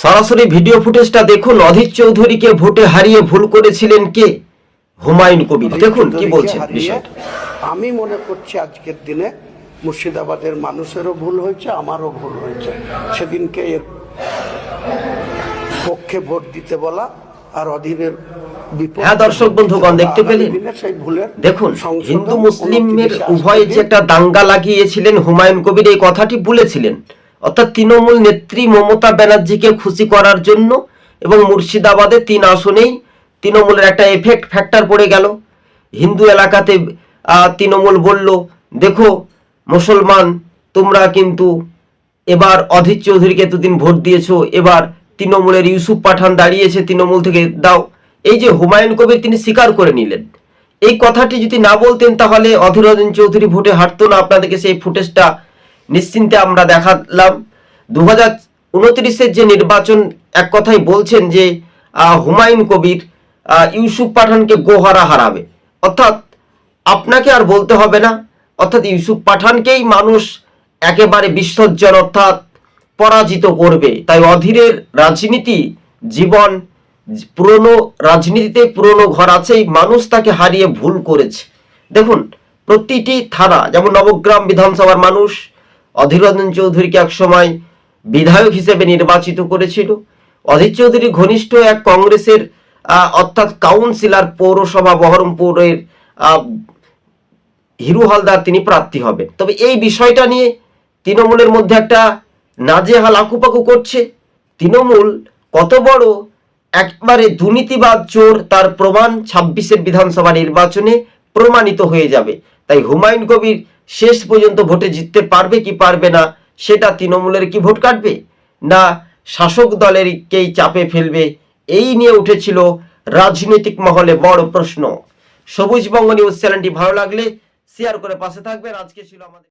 সরাসরি ভিডিও ফুটেজটা দেখুন। অধীর চৌধুরীকে ভোটে হারিয়ে ভুল করেছিলেন কে? হুমায়ুন কবির। দেখুন কি বলছেন বিষয়টা। আমি মনে করছি আজকের দিনে মুর্শিদাবাদের মানুষেরও ভুল হয়েছে, আমারও ভুল হয়েছে। সেদিনকে এর পক্ষে ভোট দিতে বলা আর অধীরের হ্যাঁ দর্শক বন্ধুগণ, দেখতে পেলেন, দেখুন হিন্দু মুসলিমের উভয়ে যে একটা দাঙ্গা লাগিয়েছিলেন হুমায়ুন কবির, এই কথাটি বলেছিলেন, অর্থাৎ তৃণমূল নেত্রী মমতা ব্যানার্জিকে খুশি করার জন্য। এবং মুর্শিদাবাদে 3 আসনেই তৃণমূলের একটা এফেক্ট ফ্যাক্টর পড়ে গেল। হিন্দু এলাকাতে তৃণমূল বলল, দেখো মুসলমান, তোমরা কিন্তু এবার অধীর চৌধুরীকে এতদিন ভোট দিয়েছো, এবার তৃণমূলের ইউসুফ পাঠান দাঁড়িয়েছে, তৃণমূল থেকে দাও। এই যে হুমায়ুন কবির তিনি স্বীকার করে নিলেন। এই কথাটি যদি না বলতেন তাহলে অধীর রঞ্জন চৌধুরী ভোটে হারতো না। আপনাদেরকে সেই ফুটেজটা নিশ্চিন্তে আমরা দেখালাম। 2029-এর যে নির্বাচন, এক কথাই বলছেন যে হুমায়ুন কবির ইউসুফ পাঠানকে গোহারা হারাবে, অর্থাৎ আপনাকে আর বলতে হবে না, অর্থাৎ ইউসুফ পাঠানকেই মানুষ একেবারে বিসর্জন অর্থাৎ পরাজিত করবে। তাই অধীরের রাজনীতি জীবন, পুরনো রাজনীতিতে পুরনো ঘর আছেই, মানুষ তাকে হারিয়ে ভুল করেছে। দেখুন প্রতিটি থানা, যেমন নবগ্রাম বিধানসভার মানুষ অধীর রঞ্জন চৌধুরীকে একসময় বিধায়ক হিসেবে নির্বাচিত করেছিল। অধীর চৌধুরী ঘনিষ্ঠ এক কংগ্রেসের অর্থাৎ কাউন্সিলর, পৌরসভা বহরমপুরের হিরু হালদার তিনি প্রার্থী হবেন। তবে এই বিষয়টা নিয়ে তৃণমূলের মধ্যে একটা নাজেহাল আকুপাকু করছে। তৃণমূল কত বড় একবারে দুর্নীতিবাদ চোর, তার প্রমাণ 26-এর বিধানসভা নির্বাচনে প্রমাণিত হয়ে যাবে। তাই হুমায়ুন কবির শেষ পর্যন্ত ভোটে জিততে পারবে কি পারবে না, সেটা তৃণমূলের কি ভোট কাটবে না শাসক দলেরকেই চাপে ফেলবে, এই নিয়ে উঠেছিল রাজনৈতিক মহলে বড় প্রশ্ন। সবুজবঙ্গ নিউজ চ্যানেলটি ভালো লাগলে শেয়ার করে পাশে থাকবেন। আজকে ছিল আমাদের